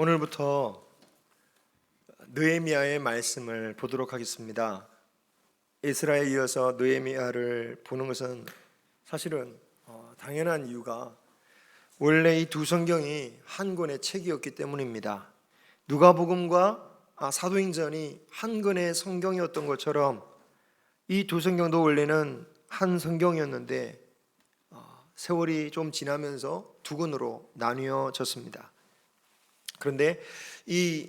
오늘부터 느헤미야의 말씀을 보도록 하겠습니다. 에스라에 이어서 느헤미야를 보는 것은 사실은 당연한 이유가 원래 이 두 성경이 한 권의 책이었기 때문입니다. 누가복음과 사도행전이 한 권의 성경이었던 것처럼 이 두 성경도 원래는 한 성경이었는데 세월이 좀 지나면서 두 권으로 나뉘어졌습니다. 그런데 이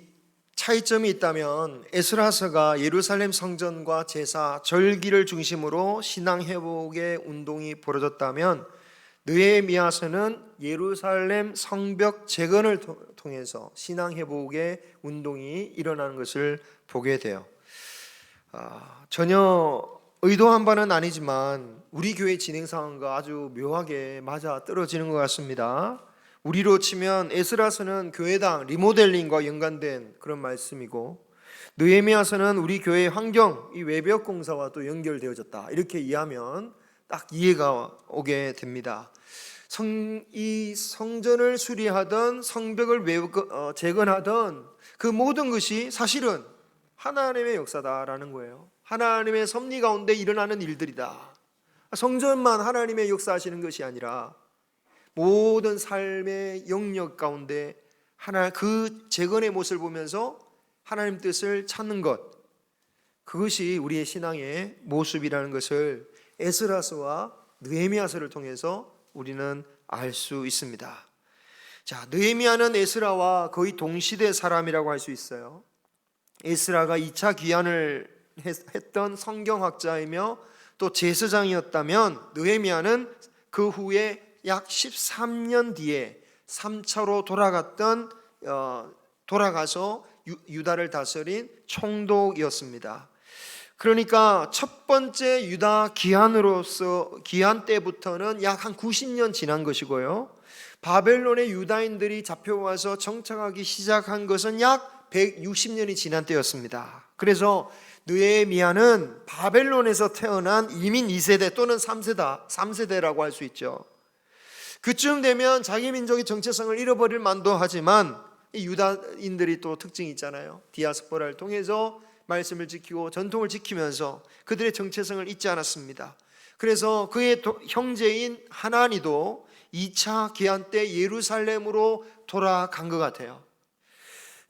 차이점이 있다면 에스라서가 예루살렘 성전과 제사, 절기를 중심으로 신앙 회복의 운동이 벌어졌다면 느헤미야서는 예루살렘 성벽 재건을 통해서 신앙 회복의 운동이 일어나는 것을 보게 돼요. 전혀 의도한 바는 아니지만 우리 교회 진행 상황과 아주 묘하게 맞아 떨어지는 것 같습니다. 우리로 치면 에스라서는 교회당 리모델링과 연관된 그런 말씀이고, 느헤미야서는 우리 교회의 환경, 이 외벽 공사와 또 연결되어졌다, 이렇게 이해하면 딱 이해가 오게 됩니다. 이 성전을 수리하던 성벽을 재건하던 그 모든 것이 사실은 하나님의 역사다라는 거예요. 하나님의 섭리 가운데 일어나는 일들이다. 성전만 하나님의 역사하시는 것이 아니라 모든 삶의 영역 가운데 그 재건의 모습을 보면서 하나님 뜻을 찾는 것, 그것이 우리의 신앙의 모습이라는 것을 에스라서와 느헤미야서를 통해서 우리는 알 수 있습니다. 자, 느헤미야는 에스라와 거의 동시대 사람이라고 할 수 있어요. 에스라가 2차 귀환을 했던 성경학자이며 또 제사장이었다면 느헤미야는 그 후에 약 13년 뒤에 3차로 돌아가서 유다를 다스린 총독이었습니다. 그러니까 첫 번째 유다 기한 때부터는 약 한 90년 지난 것이고요, 바벨론의 유다인들이 잡혀와서 정착하기 시작한 것은 약 160년이 지난 때였습니다. 그래서 느헤미야는 바벨론에서 태어난 이민 2세대 또는 3세대라고 할 수 있죠. 그쯤 되면 자기 민족의 정체성을 잃어버릴 만도 하지만 이 유다인들이 또 특징이 있잖아요. 디아스포라를 통해서 말씀을 지키고 전통을 지키면서 그들의 정체성을 잊지 않았습니다. 그래서 그의 형제인 하나니도 2차 귀환 때 예루살렘으로 돌아간 것 같아요.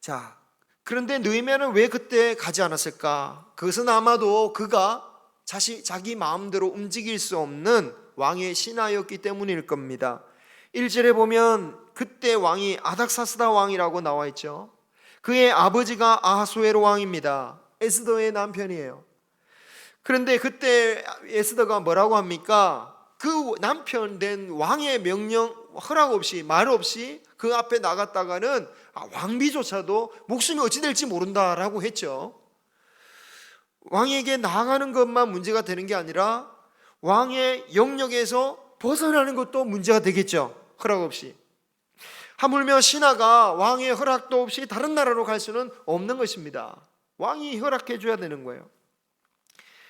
자, 그런데 느헤미야는 왜 그때 가지 않았을까? 그것은 아마도 그가 자기 마음대로 움직일 수 없는 왕의 신하였기 때문일 겁니다. 1절에 보면 그때 왕이 아닥사스다 왕이라고 나와 있죠. 그의 아버지가 아하수에로 왕입니다. 에스더의 남편이에요. 그런데 그때 에스더가 뭐라고 합니까? 그 남편 된 왕의 명령, 허락 없이, 말 없이 그 앞에 나갔다가는 왕비조차도 목숨이 어찌 될지 모른다라고 했죠. 왕에게 나아가는 것만 문제가 되는 게 아니라 왕의 영역에서 벗어나는 것도 문제가 되겠죠. 허락 없이. 하물며 신하가 왕의 허락도 없이 다른 나라로 갈 수는 없는 것입니다. 왕이 허락해 줘야 되는 거예요.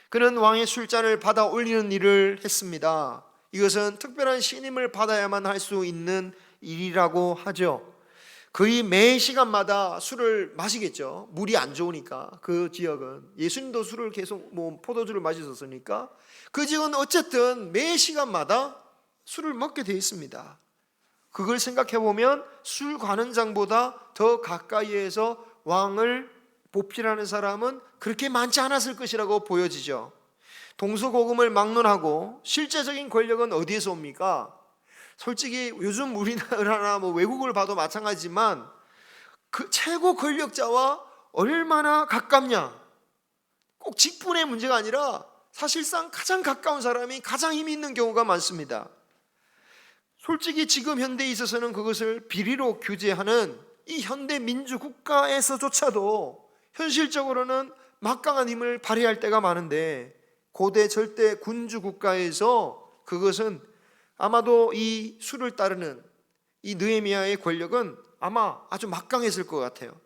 그는 왕의 술잔을 받아 올리는 일을 했습니다. 이것은 특별한 신임을 받아야만 할 수 있는 일이라고 하죠. 거의 매 시간마다 술을 마시겠죠. 물이 안 좋으니까. 그 지역은 예수님도 술을 계속 포도주를 마셨으니까 그 지역은 어쨌든 매 시간마다 술을 먹게 되어 있습니다. 그걸 생각해 보면 술 관원장보다 더 가까이에서 왕을 보필하는 사람은 그렇게 많지 않았을 것이라고 보여지죠. 동서고금을 막론하고 실제적인 권력은 어디에서 옵니까? 솔직히 요즘 우리나라나 외국을 봐도 마찬가지지만 그 최고 권력자와 얼마나 가깝냐, 꼭 직분의 문제가 아니라 사실상 가장 가까운 사람이 가장 힘이 있는 경우가 많습니다. 솔직히 지금 현대에 있어서는 그것을 비리로 규제하는 이 현대 민주국가에서조차도 현실적으로는 막강한 힘을 발휘할 때가 많은데, 고대 절대 군주국가에서 그것은 아마도 이 수를 따르는 이 느헤미야의 권력은 아마 아주 막강했을 것 같아요.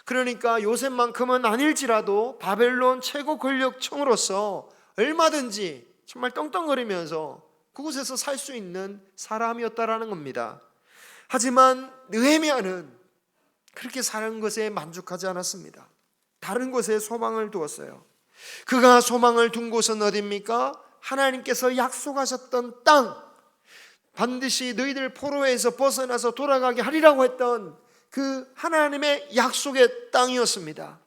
그러니까 요셉만큼은 아닐지라도 바벨론 최고 권력청으로서 얼마든지 정말 떵떵거리면서 그곳에서 살 수 있는 사람이었다라는 겁니다. 하지만 느헤미야는 그렇게 사는 것에 만족하지 않았습니다. 다른 것에 소망을 두었어요. 그가 소망을 둔 곳은 어디입니까? 하나님께서 약속하셨던 땅, 반드시 너희들 포로에서 벗어나서 돌아가게 하리라고 했던 그 하나님의 약속의 땅이었습니다.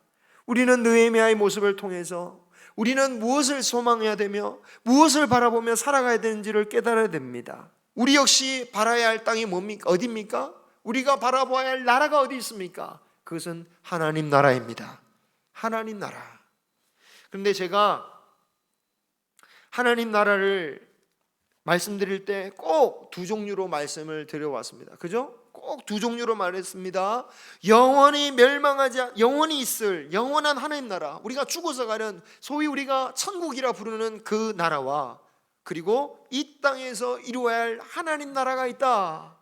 우리는 느헤미야의 모습을 통해서 우리는 무엇을 소망해야 되며 무엇을 바라보며 살아가야 되는지를 깨달아야 됩니다. 우리 역시 바라야 할 땅이 뭡니까? 어디입니까? 우리가 바라봐야 할 나라가 어디 있습니까? 그것은 하나님 나라입니다. 하나님 나라. 그런데 제가 하나님 나라를 말씀드릴 때 꼭 두 종류로 말씀을 드려왔습니다. 그죠? 꼭 두 종류로 말했습니다. 영원히 멸망하지 영원히 있을 영원한 하나님 나라, 우리가 죽어서 가는 소위 우리가 천국이라 부르는 그 나라와, 그리고 이 땅에서 이루어야 할 하나님 나라가 있다.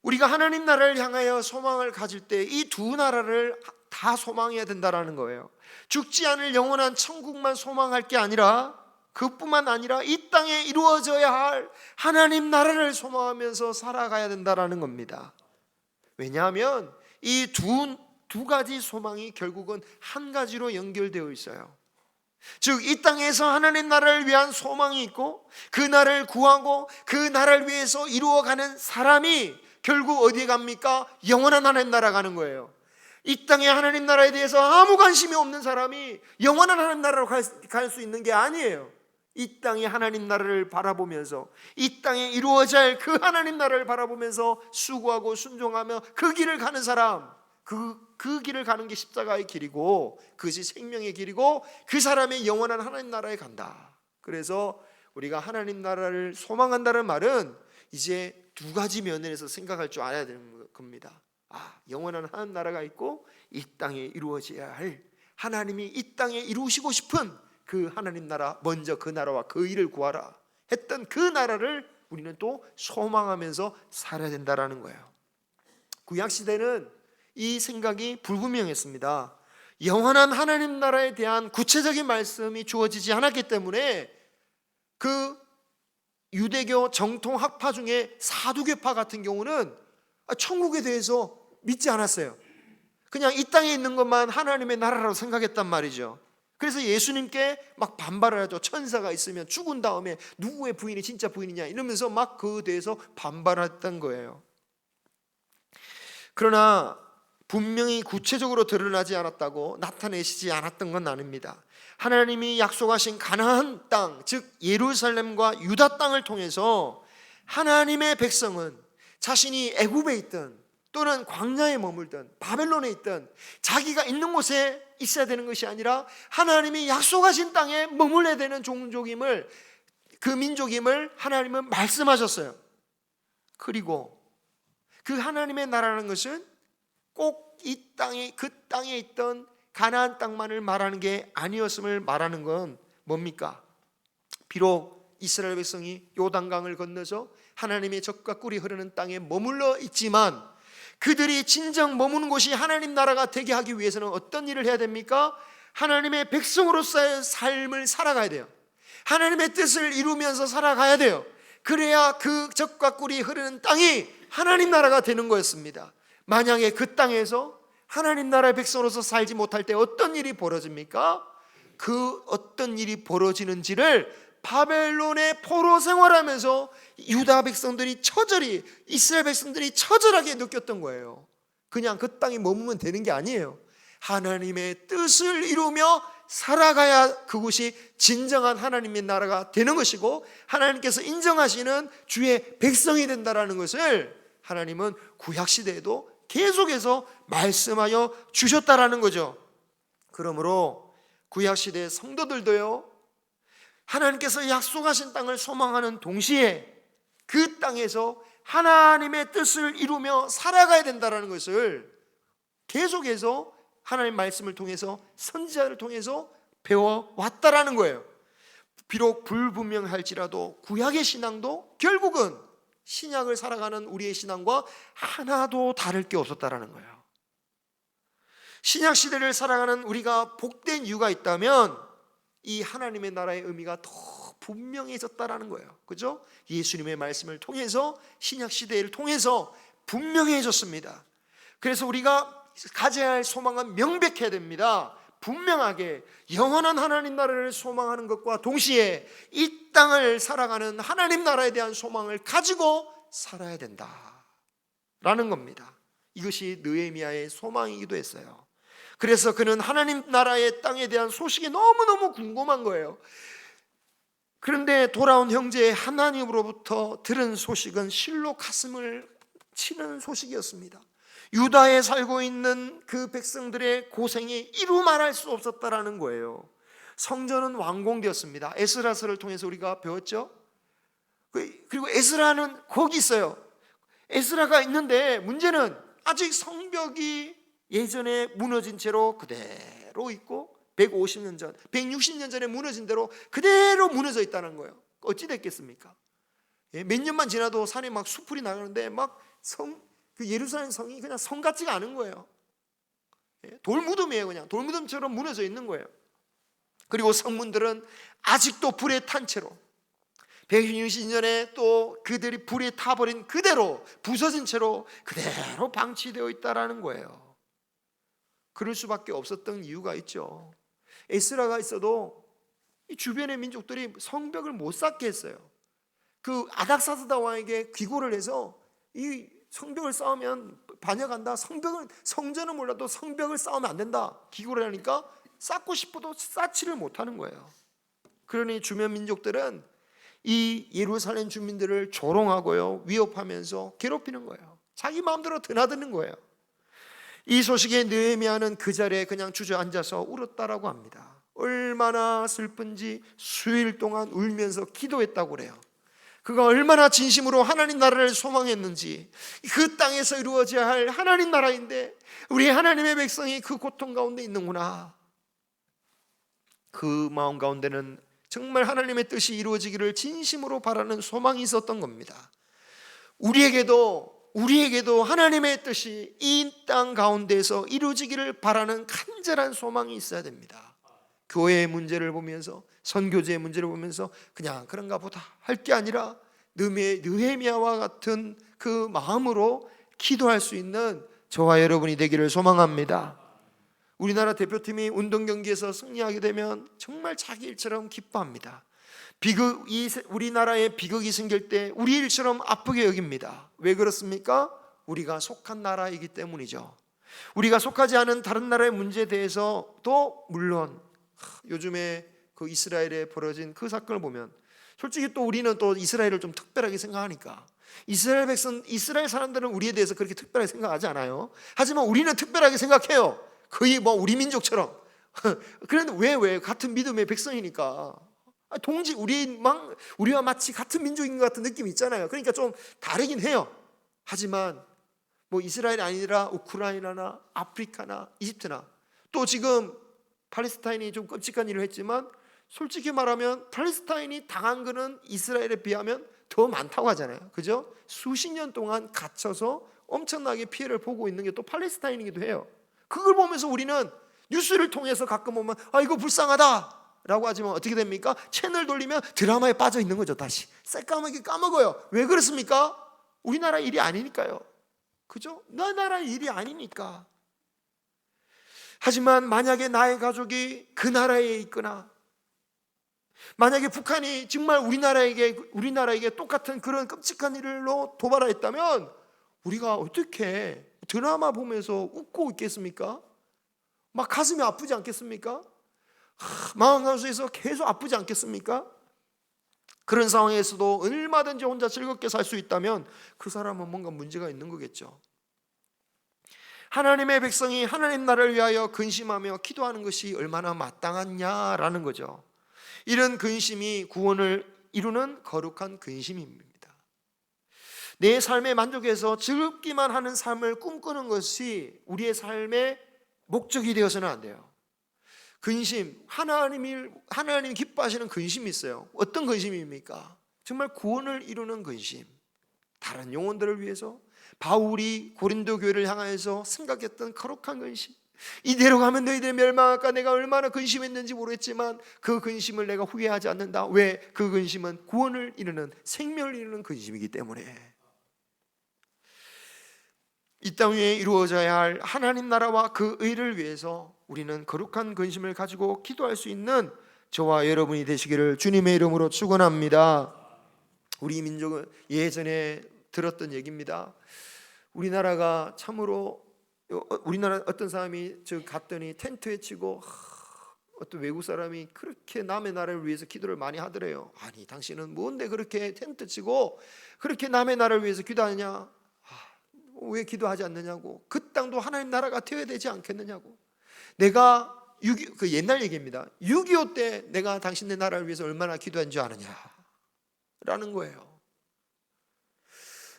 우리가 하나님 나라를 향하여 소망을 가질 때 이 두 나라를 다 소망해야 된다라는 거예요. 죽지 않을 영원한 천국만 소망할 게 아니라, 그뿐만 아니라 이 땅에 이루어져야 할 하나님 나라를 소망하면서 살아가야 된다라는 겁니다. 왜냐하면 이 두 가지 소망이 결국은 한 가지로 연결되어 있어요. 즉, 이 땅에서 하나님 나라를 위한 소망이 있고, 그 나라를 구하고 그 나라를 위해서 이루어가는 사람이 결국 어디에 갑니까? 영원한 하나님 나라 가는 거예요. 이 땅의 하나님 나라에 대해서 아무 관심이 없는 사람이 영원한 하나님 나라로 갈 수 있는 게 아니에요. 이 땅의 하나님 나라를 바라보면서, 이 땅에 이루어져야 할 그 하나님 나라를 바라보면서 수고하고 순종하며 그 길을 가는 사람, 그 길을 가는 게 십자가의 길이고 그것이 생명의 길이고, 그 사람의 영원한 하나님 나라에 간다. 그래서 우리가 하나님 나라를 소망한다는 말은 이제 두 가지 면에서 생각할 줄 알아야 되는 겁니다. 영원한 하나님 나라가 있고, 이 땅에 이루어져야 할, 하나님이 이 땅에 이루시고 싶은 그 하나님 나라, 먼저 그 나라와 그 일을 구하라 했던 그 나라를 우리는 또 소망하면서 살아야 된다라는 거예요. 구약시대는 이 생각이 불분명했습니다. 영원한 하나님 나라에 대한 구체적인 말씀이 주어지지 않았기 때문에 그 유대교 정통 학파 중에 사두개파 같은 경우는 천국에 대해서 믿지 않았어요. 그냥 이 땅에 있는 것만 하나님의 나라라고 생각했단 말이죠. 그래서 예수님께 막 반발을 하죠. 천사가 있으면 죽은 다음에 누구의 부인이 진짜 부인이냐 이러면서 막 그에 대해서 반발했던 거예요. 그러나 분명히 구체적으로 드러나지 않았다고 나타내시지 않았던 건 아닙니다. 하나님이 약속하신 가나안 땅, 즉 예루살렘과 유다 땅을 통해서 하나님의 백성은 자신이 애굽에 있든 또는 광야에 머물든 바벨론에 있든 자기가 있는 곳에 있어야 되는 것이 아니라 하나님이 약속하신 땅에 머물러야 되는 종족임을, 그 민족임을 하나님은 말씀하셨어요. 그리고 그 하나님의 나라라는 것은 꼭 이 땅에, 그 땅에 있던 가나안 땅만을 말하는 게 아니었음을 말하는 건 뭡니까? 비록 이스라엘 백성이 요단강을 건너서 하나님의 젖과 꿀이 흐르는 땅에 머물러 있지만, 그들이 진정 머무는 곳이 하나님 나라가 되게 하기 위해서는 어떤 일을 해야 됩니까? 하나님의 백성으로서의 삶을 살아가야 돼요. 하나님의 뜻을 이루면서 살아가야 돼요. 그래야 그 젖과 꿀이 흐르는 땅이 하나님 나라가 되는 거였습니다. 만약에 그 땅에서 하나님 나라의 백성으로서 살지 못할 때 어떤 일이 벌어집니까? 그 어떤 일이 벌어지는지를 바벨론의 포로 생활하면서 유다 백성들이 처절히, 이스라엘 백성들이 처절하게 느꼈던 거예요. 그냥 그 땅에 머무면 되는 게 아니에요. 하나님의 뜻을 이루며 살아가야 그곳이 진정한 하나님의 나라가 되는 것이고, 하나님께서 인정하시는 주의 백성이 된다라는 것을 하나님은 구약시대에도 계속해서 말씀하여 주셨다라는 거죠. 그러므로 구약시대의 성도들도요, 하나님께서 약속하신 땅을 소망하는 동시에 그 땅에서 하나님의 뜻을 이루며 살아가야 된다는 것을 계속해서 하나님 말씀을 통해서, 선지자를 통해서 배워왔다라는 거예요. 비록 불분명할지라도 구약의 신앙도 결국은 신약을 살아가는 우리의 신앙과 하나도 다를 게 없었다라는 거예요. 신약 시대를 살아가는 우리가 복된 이유가 있다면 이 하나님의 나라의 의미가 더 분명해졌다라는 거예요. 그죠? 예수님의 말씀을 통해서, 신약 시대를 통해서 분명해졌습니다. 그래서 우리가 가져야 할 소망은 명백해야 됩니다. 분명하게 영원한 하나님 나라를 소망하는 것과 동시에 이 땅을 살아가는 하나님 나라에 대한 소망을 가지고 살아야 된다라는 겁니다. 이것이 느헤미야의 소망이기도 했어요. 그래서 그는 하나님 나라의 땅에 대한 소식이 너무너무 궁금한 거예요. 그런데 돌아온 형제의 하나님으로부터 들은 소식은 실로 가슴을 치는 소식이었습니다. 유다에 살고 있는 그 백성들의 고생이 이루 말할 수 없었다라는 거예요. 성전은 완공되었습니다. 에스라서를 통해서 우리가 배웠죠. 그리고 에스라는 거기 있어요. 에스라가 있는데 문제는 아직 성벽이 예전에 무너진 채로 그대로 있고 150년 전, 160년 전에 무너진 대로 그대로 무너져 있다는 거예요. 어찌 됐겠습니까? 몇 년만 지나도 산에 막 수풀이 나가는데 막 그 예루살렘 성이 그냥 성 같지가 않은 거예요. 돌무덤이에요. 그냥 돌무덤처럼 무너져 있는 거예요. 그리고 성문들은 아직도 불에 탄 채로 160년에 또 그들이 불에 타버린 그대로 부서진 채로 그대로 방치되어 있다라는 거예요. 그럴 수밖에 없었던 이유가 있죠. 에스라가 있어도 이 주변의 민족들이 성벽을 못 쌓게 했어요. 그 아닥사스다 왕에게 귀고를 해서 이 성벽을 쌓으면 반역한다. 성전은 몰라도 성벽을 쌓으면 안 된다. 귀고를 하니까 쌓고 싶어도 쌓지를 못하는 거예요. 그러니 주변 민족들은 이 예루살렘 주민들을 조롱하고요, 위협하면서 괴롭히는 거예요. 자기 마음대로 드나드는 거예요. 이 소식에 느헤미야는 그 자리에 그냥 주저앉아서 울었다라고 합니다. 얼마나 슬픈지 수일 동안 울면서 기도했다고 그래요. 그가 얼마나 진심으로 하나님 나라를 소망했는지, 그 땅에서 이루어져야 할 하나님 나라인데 우리 하나님의 백성이 그 고통 가운데 있는구나. 그 마음 가운데는 정말 하나님의 뜻이 이루어지기를 진심으로 바라는 소망이 있었던 겁니다. 우리에게도 하나님의 뜻이 이 땅 가운데에서 이루어지기를 바라는 간절한 소망이 있어야 됩니다. 교회의 문제를 보면서, 선교제의 문제를 보면서 그냥 그런가 보다 할 게 아니라 느헤미야와 같은 그 마음으로 기도할 수 있는 저와 여러분이 되기를 소망합니다. 우리나라 대표팀이 운동 경기에서 승리하게 되면 정말 자기 일처럼 기뻐합니다. 우리나라에 비극이 생길 때 우리 일처럼 아프게 여깁니다. 왜 그렇습니까? 우리가 속한 나라이기 때문이죠. 우리가 속하지 않은 다른 나라의 문제에 대해서도 물론 요즘에 그 이스라엘에 벌어진 그 사건을 보면 솔직히 또 우리는 또 이스라엘을 좀 특별하게 생각하니까 이스라엘 사람들은 우리에 대해서 그렇게 특별하게 생각하지 않아요. 하지만 우리는 특별하게 생각해요. 거의 뭐 우리 민족처럼. 그런데 왜 같은 믿음의 백성이니까 우리와 마치 같은 민족인 것 같은 느낌이 있잖아요. 그러니까 좀 다르긴 해요. 하지만 뭐 이스라엘이 아니라 우크라이나나 아프리카나 이집트나 또 지금 팔레스타인이 좀 끔찍한 일을 했지만 솔직히 말하면 팔레스타인이 당한 거는 이스라엘에 비하면 더 많다고 하잖아요. 그죠? 수십 년 동안 갇혀서 엄청나게 피해를 보고 있는 게 또 팔레스타인이기도 해요. 그걸 보면서 우리는 뉴스를 통해서 가끔 보면 이거 불쌍하다 라고 하지만 어떻게 됩니까? 채널 돌리면 드라마에 빠져 있는 거죠. 다시 새까맣게 까먹어요. 왜 그렇습니까? 우리나라 일이 아니니까요. 그죠? 나라 일이 아니니까. 하지만 만약에 나의 가족이 그 나라에 있거나 만약에 북한이 정말 우리나라에게 똑같은 그런 끔찍한 일로 도발했다면 우리가 어떻게 드라마 보면서 웃고 있겠습니까? 막 가슴이 아프지 않겠습니까? 마음 가운데서 계속 아프지 않겠습니까? 그런 상황에서도 얼마든지 혼자 즐겁게 살 수 있다면 그 사람은 뭔가 문제가 있는 거겠죠. 하나님의 백성이 하나님 나라를 위하여 근심하며 기도하는 것이 얼마나 마땅하냐라는 거죠. 이런 근심이 구원을 이루는 거룩한 근심입니다. 내 삶의 만족에서 즐겁기만 하는 삶을 꿈꾸는 것이 우리의 삶의 목적이 되어서는 안 돼요. 근심, 하나님이 기뻐하시는 근심이 있어요. 어떤 근심입니까? 정말 구원을 이루는 근심. 다른 영혼들을 위해서 바울이 고린도 교회를 향하여서 생각했던 거룩한 근심. 이대로 가면 너희들이 멸망할까 내가 얼마나 근심했는지 모르겠지만 그 근심을 내가 후회하지 않는다. 왜? 그 근심은 구원을 이루는 생명을 이루는 근심이기 때문에. 이 땅 위에 이루어져야 할 하나님 나라와 그 의를 위해서 우리는 거룩한 근심을 가지고 기도할 수 있는 저와 여러분이 되시기를 주님의 이름으로 축원합니다. 우리 민족은 예전에 들었던 얘기입니다. 우리나라가 참으로, 우리나라 어떤 사람이 저 갔더니 텐트에 치고 어떤 외국 사람이 그렇게 남의 나라를 위해서 기도를 많이 하더래요. 아니 당신은 뭔데 그렇게 텐트 치고 그렇게 남의 나라를 위해서 기도하느냐, 왜 기도하지 않느냐고. 그 땅도 하나님 나라가 되어야 되지 않겠느냐고. 내가 그 옛날 얘기입니다. 6.25 때 내가 당신네 나라를 위해서 얼마나 기도한 줄 아느냐 라는 거예요.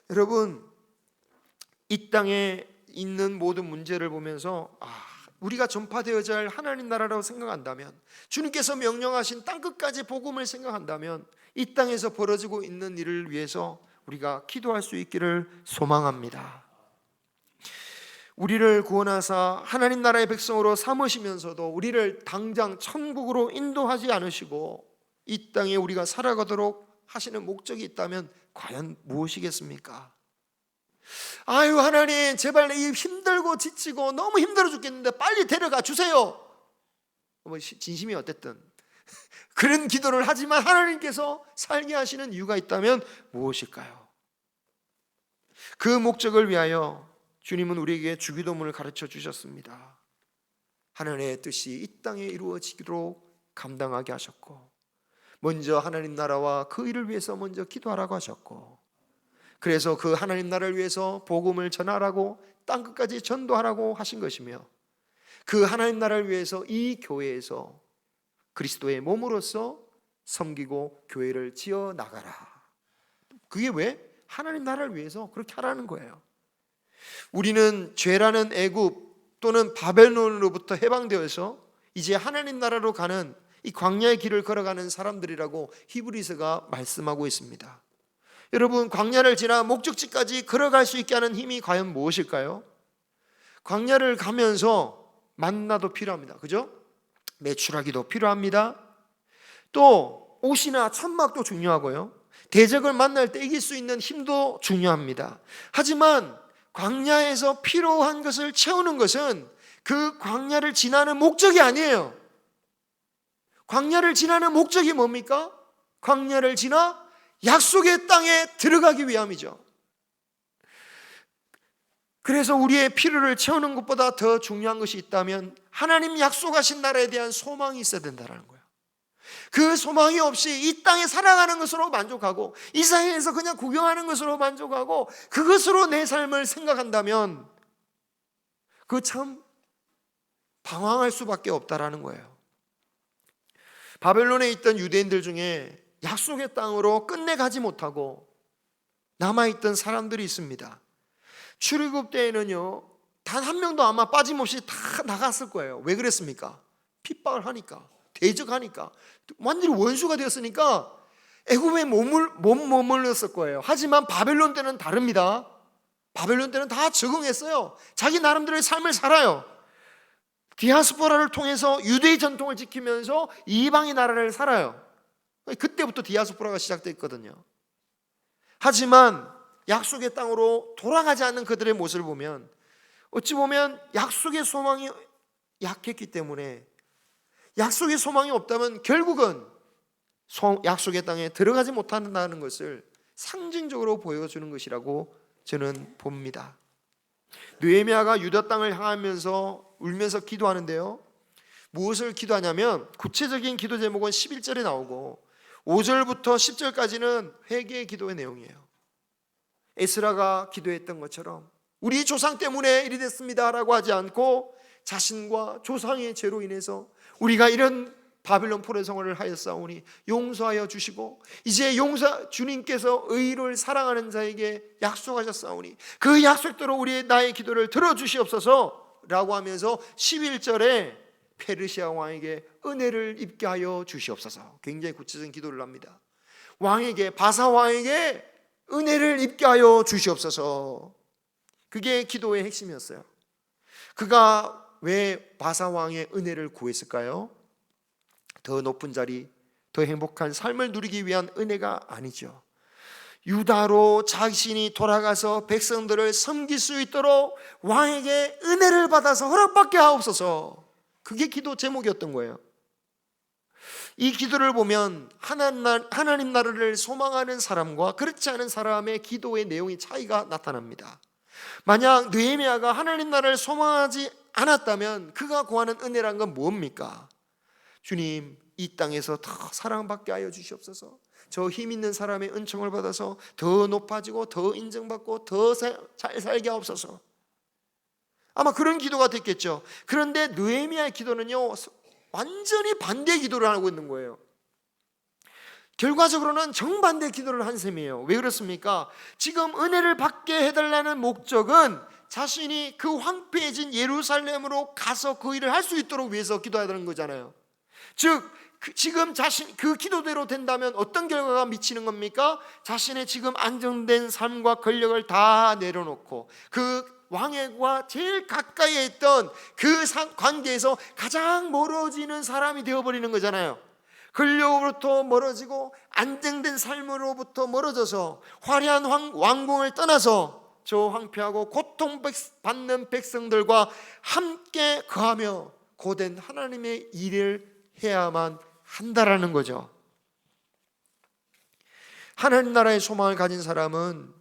여러분, 이 땅에 있는 모든 문제를 보면서 우리가 전파되어야 할 하나님 나라라고 생각한다면, 주님께서 명령하신 땅끝까지 복음을 생각한다면 이 땅에서 벌어지고 있는 일을 위해서 우리가 기도할 수 있기를 소망합니다. 우리를 구원하사 하나님 나라의 백성으로 삼으시면서도 우리를 당장 천국으로 인도하지 않으시고 이 땅에 우리가 살아가도록 하시는 목적이 있다면 과연 무엇이겠습니까? 아유 하나님, 제발 이 힘들고 지치고 너무 힘들어 죽겠는데 빨리 데려가 주세요. 진심이 어땠든 그런 기도를 하지만 하나님께서 살게 하시는 이유가 있다면 무엇일까요? 그 목적을 위하여 주님은 우리에게 주기도문을 가르쳐 주셨습니다. 하나님의 뜻이 이 땅에 이루어지도록 감당하게 하셨고, 먼저 하나님 나라와 그 일을 위해서 먼저 기도하라고 하셨고, 그래서 그 하나님 나라를 위해서 복음을 전하라고 땅끝까지 전도하라고 하신 것이며, 그 하나님 나라를 위해서 이 교회에서 그리스도의 몸으로서 섬기고 교회를 지어 나가라. 그게 왜? 하나님 나라를 위해서 그렇게 하라는 거예요. 우리는 죄라는 애굽 또는 바벨론으로부터 해방되어서 이제 하나님 나라로 가는 이 광야의 길을 걸어가는 사람들이라고 히브리서가 말씀하고 있습니다. 여러분, 광야를 지나 목적지까지 걸어갈 수 있게 하는 힘이 과연 무엇일까요? 광야를 가면서 만나도 필요합니다. 그죠? 매출하기도 필요합니다. 또 옷이나 천막도 중요하고요. 대적을 만날 때 이길 수 있는 힘도 중요합니다. 하지만 광야에서 필요한 것을 채우는 것은 그 광야를 지나는 목적이 아니에요. 광야를 지나는 목적이 뭡니까? 광야를 지나 약속의 땅에 들어가기 위함이죠. 그래서 우리의 필요를 채우는 것보다 더 중요한 것이 있다면 하나님 약속하신 나라에 대한 소망이 있어야 된다는 거예요. 그 소망이 없이 이 땅에 살아가는 것으로 만족하고 이 사회에서 그냥 구경하는 것으로 만족하고 그것으로 내 삶을 생각한다면 그 참 방황할 수밖에 없다라는 거예요. 바벨론에 있던 유대인들 중에 약속의 땅으로 끝내 가지 못하고 남아있던 사람들이 있습니다. 출애굽 때에는요, 단 한 명도 아마 빠짐없이 다 나갔을 거예요. 왜 그랬습니까? 핍박을 하니까, 대적하니까, 완전히 원수가 되었으니까 애굽에 못 머물렀을 거예요. 하지만 바벨론 때는 다릅니다. 바벨론 때는 다 적응했어요. 자기 나름대로의 삶을 살아요. 디아스포라를 통해서 유대의 전통을 지키면서 이방의 나라를 살아요. 그때부터 디아스포라가 시작됐거든요. 하지만 약속의 땅으로 돌아가지 않는 그들의 모습을 보면 어찌 보면 약속의 소망이 약했기 때문에, 약속의 소망이 없다면 결국은 약속의 땅에 들어가지 못한다는 것을 상징적으로 보여주는 것이라고 저는 봅니다. 느헤미야가 유다 땅을 향하면서 울면서 기도하는데요, 무엇을 기도하냐면 구체적인 기도 제목은 11절에 나오고 5절부터 10절까지는 회개의 기도의 내용이에요. 에스라가 기도했던 것처럼 우리 조상 때문에 이리 됐습니다라고 하지 않고 자신과 조상의 죄로 인해서 우리가 이런 바빌론 포로 생활을 하였사오니 용서하여 주시고 이제 주님께서 의를 사랑하는 자에게 약속하셨사오니 그 약속대로 나의 기도를 들어주시옵소서 라고 하면서 11절에 페르시아 왕에게 은혜를 입게 하여 주시옵소서, 굉장히 구체적인 기도를 합니다. 바사 왕에게 은혜를 입게 하여 주시옵소서. 그게 기도의 핵심이었어요. 그가 왜 바사 왕의 은혜를 구했을까요? 더 높은 자리, 더 행복한 삶을 누리기 위한 은혜가 아니죠. 유다로 자신이 돌아가서 백성들을 섬길 수 있도록 왕에게 은혜를 받아서 허락받게 하옵소서. 그게 기도 제목이었던 거예요. 이 기도를 보면 하나님 나라를 소망하는 사람과 그렇지 않은 사람의 기도의 내용이 차이가 나타납니다. 만약 느헤미야가 하나님 나라를 소망하지 않았다면 그가 구하는 은혜란 건 뭡니까? 주님, 이 땅에서 더 사랑받게 하여 주시옵소서. 저 힘 있는 사람의 은총을 받아서 더 높아지고 더 인정받고 더 잘 살게 하옵소서. 아마 그런 기도가 됐겠죠. 그런데 느헤미야의 기도는요, 완전히 반대 기도를 하고 있는 거예요. 결과적으로는 정반대 기도를 한 셈이에요. 왜 그렇습니까? 지금 은혜를 받게 해달라는 목적은 자신이 그 황폐해진 예루살렘으로 가서 그 일을 할 수 있도록 위해서 기도해야 되는 거잖아요. 즉 지금 자신 그 기도대로 된다면 어떤 결과가 미치는 겁니까? 자신의 지금 안정된 삶과 권력을 다 내려놓고 그 왕과 제일 가까이에 있던 그 관계에서 가장 멀어지는 사람이 되어버리는 거잖아요. 권력으로부터 멀어지고 안정된 삶으로부터 멀어져서 화려한 왕궁을 떠나서 저 황폐하고 고통받는 백성들과 함께 거하며 고된 하나님의 일을 해야만 한다라는 거죠. 하나님 나라의 소망을 가진 사람은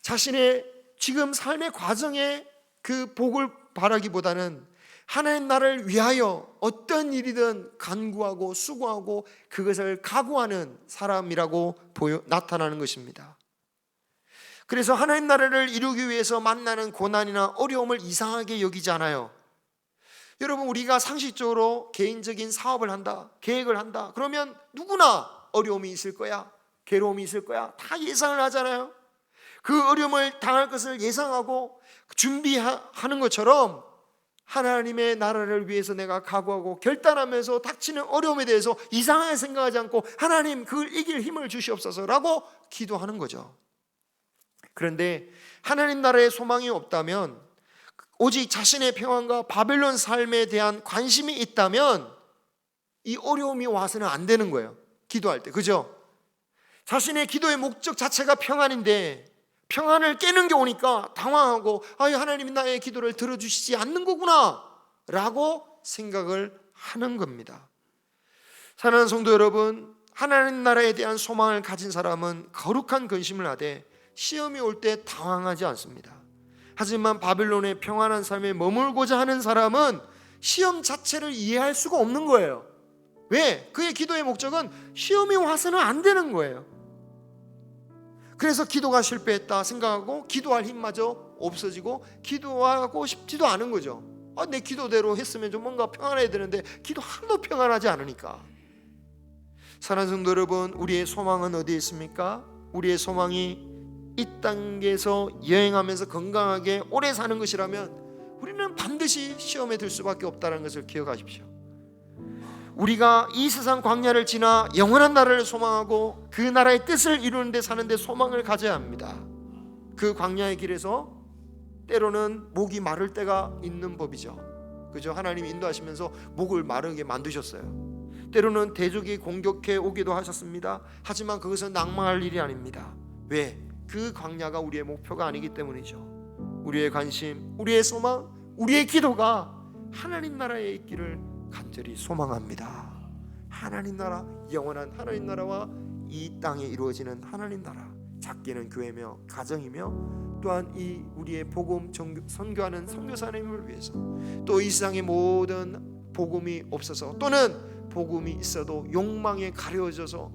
자신의 지금 삶의 과정에 그 복을 바라기보다는 하나님 나라를 위하여 어떤 일이든 간구하고 수고하고 그것을 각오하는 사람이라고 나타나는 것입니다. 그래서 하나님 나라를 이루기 위해서 만나는 고난이나 어려움을 이상하게 여기지 않아요. 여러분, 우리가 상식적으로 개인적인 사업을 한다, 계획을 한다, 그러면 누구나 어려움이 있을 거야, 괴로움이 있을 거야, 다 예상을 하잖아요. 그 어려움을 당할 것을 예상하고 준비하는 것처럼 하나님의 나라를 위해서 내가 각오하고 결단하면서 닥치는 어려움에 대해서 이상하게 생각하지 않고 하나님, 그걸 이길 힘을 주시옵소서라고 기도하는 거죠. 그런데 하나님 나라의 소망이 없다면, 오직 자신의 평안과 바벨론 삶에 대한 관심이 있다면 이 어려움이 와서는 안 되는 거예요. 기도할 때, 그죠? 자신의 기도의 목적 자체가 평안인데 평안을 깨는 게 오니까 당황하고, 하나님이 나의 기도를 들어주시지 않는 거구나 라고 생각을 하는 겁니다. 사랑하는 성도 여러분, 하나님 나라에 대한 소망을 가진 사람은 거룩한 근심을 하되 시험이 올 때 당황하지 않습니다. 하지만 바벨론의 평안한 삶에 머물고자 하는 사람은 시험 자체를 이해할 수가 없는 거예요. 왜? 그의 기도의 목적은 시험이 와서는 안 되는 거예요. 그래서 기도가 실패했다 생각하고 기도할 힘마저 없어지고 기도하고 싶지도 않은 거죠. 내 기도대로 했으면 좀 뭔가 평안해야 되는데 기도 하나도 평안하지 않으니까. 사랑하는 성도 여러분, 우리의 소망은 어디에 있습니까? 우리의 소망이 이 땅에서 여행하면서 건강하게 오래 사는 것이라면 우리는 반드시 시험에 들 수밖에 없다는 것을 기억하십시오. 우리가 이 세상 광야를 지나 영원한 나라를 소망하고 그 나라의 뜻을 이루는 데 사는 데 소망을 가져야 합니다. 그 광야의 길에서 때로는 목이 마를 때가 있는 법이죠. 그죠? 하나님이 인도하시면서 목을 마르게 만드셨어요. 때로는 대적이 공격해 오기도 하셨습니다. 하지만 그것은 낭망할 일이 아닙니다. 왜? 그 광야가 우리의 목표가 아니기 때문이죠. 우리의 관심, 우리의 소망, 우리의 기도가 하나님 나라에 있기를 간절히 소망합니다. 하나님 나라, 영원한 하나님 나라와 이 땅에 이루어지는 하나님 나라, 작게는 교회며 가정이며 또한 이 우리의 복음 선교하는 선교사님을 위해서, 또 이 세상의 모든 복음이 없어서 또는 복음이 있어도 욕망에 가려져서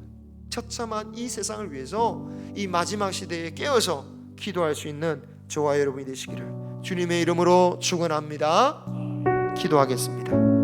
처참한 이 세상을 위해서 이 마지막 시대에 깨어서 기도할 수 있는 저와 여러분이 되시기를 주님의 이름으로 축원합니다. 기도하겠습니다.